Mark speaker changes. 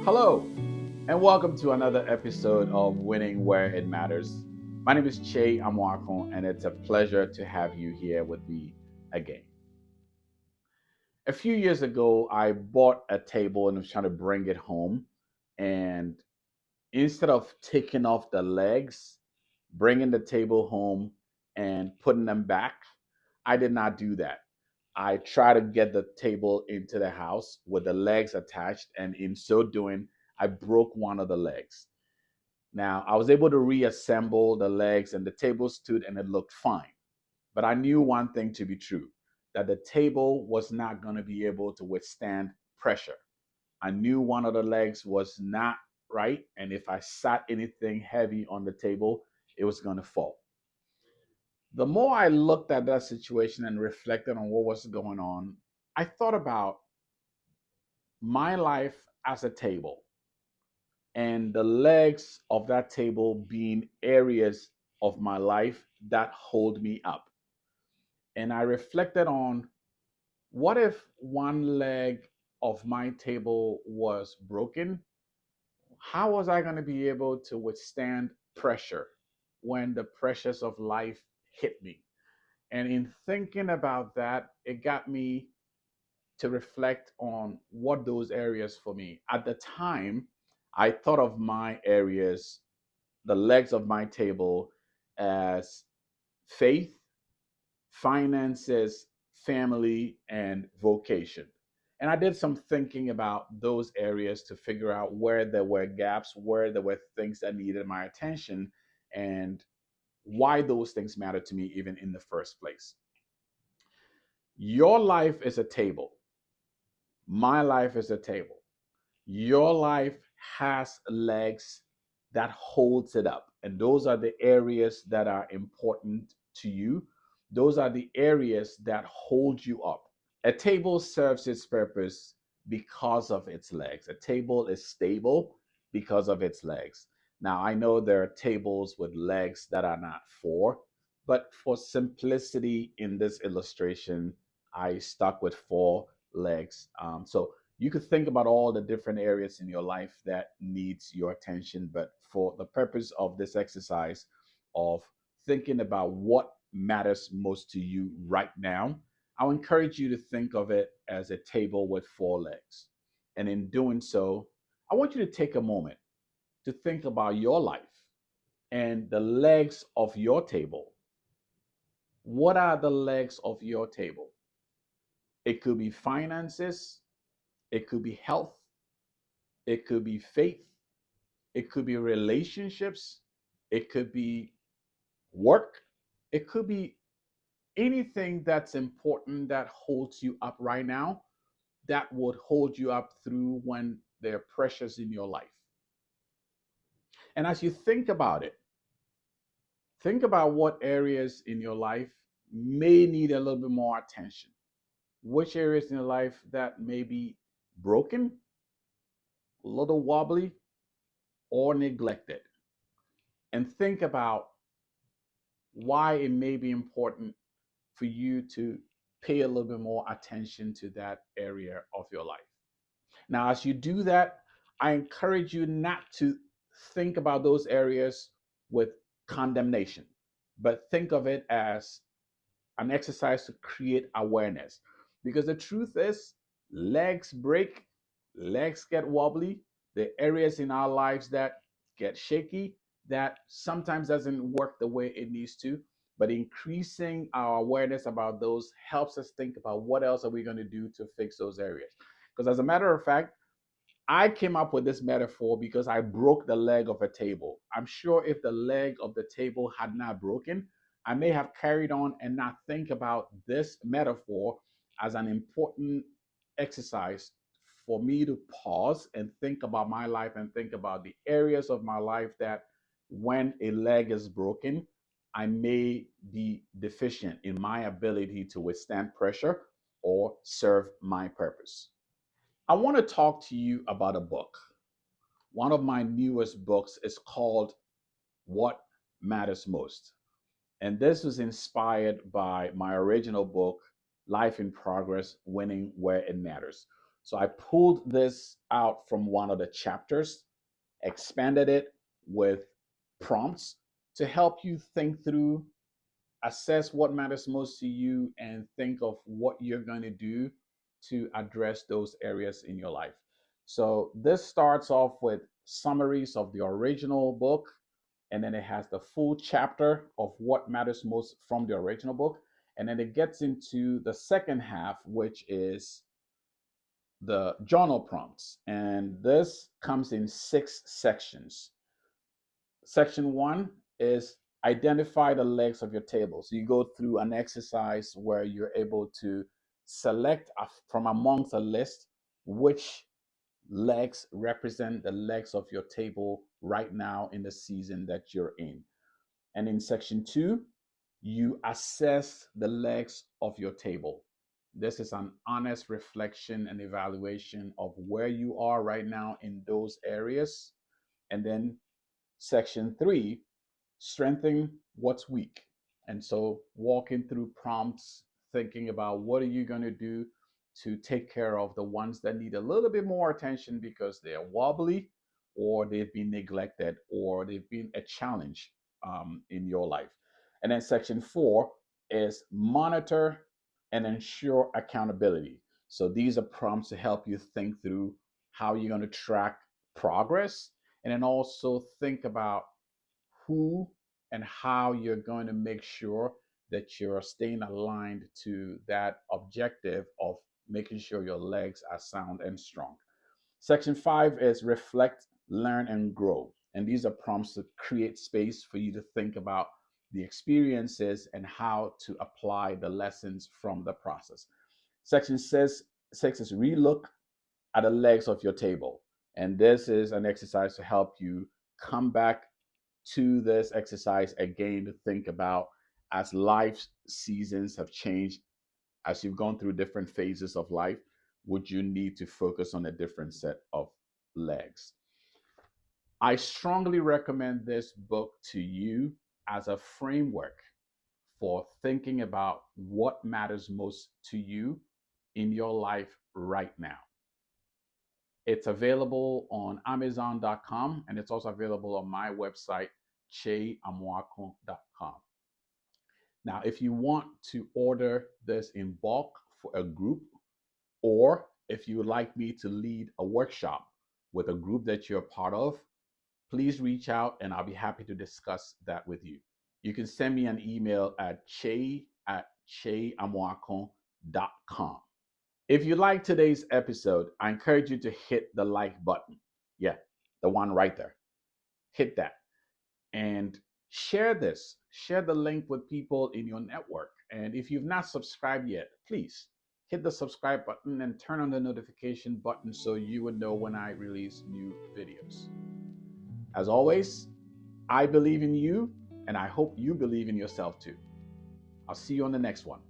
Speaker 1: Hello, and welcome to another episode of Winning Where It Matters. My name is Kyei Amoako, and it's a pleasure to have you here with me again. A few years ago, I bought a table and was trying to bring it home. And instead of taking off the legs, bringing the table home, and putting them back, I did not do that. I tried to get the table into the house with the legs attached, and in so doing, I broke one of the legs. Now, I was able to reassemble the legs, and the table stood and it looked fine. But I knew one thing to be true, that the table was not going to be able to withstand pressure. I knew one of the legs was not right, and if I sat anything heavy on the table, it was going to fall. The more I looked at that situation and reflected on what was going on, I thought about my life as a table and the legs of that table being areas of my life that hold me up. And I reflected on, what if one leg of my table was broken? How was I going to be able to withstand pressure when the pressures of life hit me? And in thinking about that, it got me to reflect on what those areas for me. At the time, I thought of my areas, the legs of my table, as faith, finances, family, and vocation. And I did some thinking about those areas to figure out where there were gaps, where there were things that needed my attention, and why those things matter to me, even in the first place. Your life is a table. My life is a table. Your life has legs that holds it up, and those are the areas that are important to you. Those are the areas that hold you up. A table serves its purpose because of its legs. A table is stable because of its legs. Now, I know there are tables with legs that are not four, but for simplicity in this illustration, I stuck with four legs. So you could think about all the different areas in your life that needs your attention, but for the purpose of this exercise of thinking about what matters most to you right now, I'll encourage you to think of it as a table with four legs. And in doing so, I want you to take a moment to think about your life and the legs of your table. What are the legs of your table? It could be finances, it could be health, it could be faith, it could be relationships, it could be work, it could be anything that's important that holds you up right now, that would hold you up through when there are pressures in your life. And as you think about what areas in your life may need a little bit more attention. Which areas in your life that may be broken, a little wobbly, or neglected. And think about why it may be important for you to pay a little bit more attention to that area of your life. Now, as you do that, I encourage you not to think about those areas with condemnation, but think of it as an exercise to create awareness. Because the truth is, legs break, legs get wobbly, the areas in our lives that get shaky, that sometimes doesn't work the way it needs to. But increasing our awareness about those helps us think about what else are we going to do to fix those areas. Because as a matter of fact, I came up with this metaphor because I broke the leg of a table. I'm sure if the leg of the table had not broken, I may have carried on and not think about this metaphor as an important exercise for me to pause and think about my life and think about the areas of my life that when a leg is broken, I may be deficient in my ability to withstand pressure or serve my purpose. I want to talk to you about a book. One of my newest books is called What Matters Most. And this was inspired by my original book, Life in Progress, Winning Where It Matters. So I pulled this out from one of the chapters, expanded it with prompts to help you think through, assess what matters most to you, and think of what you're going to do to address those areas in your life. So this starts off with summaries of the original book, and then it has the full chapter of what matters most from the original book. And then it gets into the second half, which is the journal prompts. And this comes in 6 sections. Section one is identify the legs of your table. So you go through an exercise where you're able to select from amongst a list which legs represent the legs of your table right now in the season that you're in. And in section two, you assess the legs of your table. This is an honest reflection and evaluation of where you are right now in those areas. And then section three, strengthen what's weak. And so walking through prompts, thinking about what are you going to do to take care of the ones that need a little bit more attention because they're wobbly or they've been neglected or they've been a challenge in your life. And then section four is monitor and ensure accountability. So these are prompts to help you think through how you're going to track progress and then also think about who and how you're going to make sure that you're staying aligned to that objective of making sure your legs are sound and strong. Section five is reflect, learn, and grow. And these are prompts to create space for you to think about the experiences and how to apply the lessons from the process. Section six is relook at the legs of your table. And this is an exercise to help you come back to this exercise again to think about as life seasons have changed, as you've gone through different phases of life, would you need to focus on a different set of legs? I strongly recommend this book to you as a framework for thinking about what matters most to you in your life right now. It's available on Amazon.com and it's also available on my website, KyeiAmoako.com. Now, if you want to order this in bulk for a group, or if you would like me to lead a workshop with a group that you're part of, please reach out and I'll be happy to discuss that with you. You can send me an email at che@cheamoako.com. If you like today's episode, I encourage you to hit the like button. Yeah, the one right there. Hit that. And share this. Share the link with people in your network. And if you've not subscribed yet, please hit the subscribe button and turn on the notification button so you would know when I release new videos. As always, I believe in you, and I hope you believe in yourself too. I'll see you on the next one.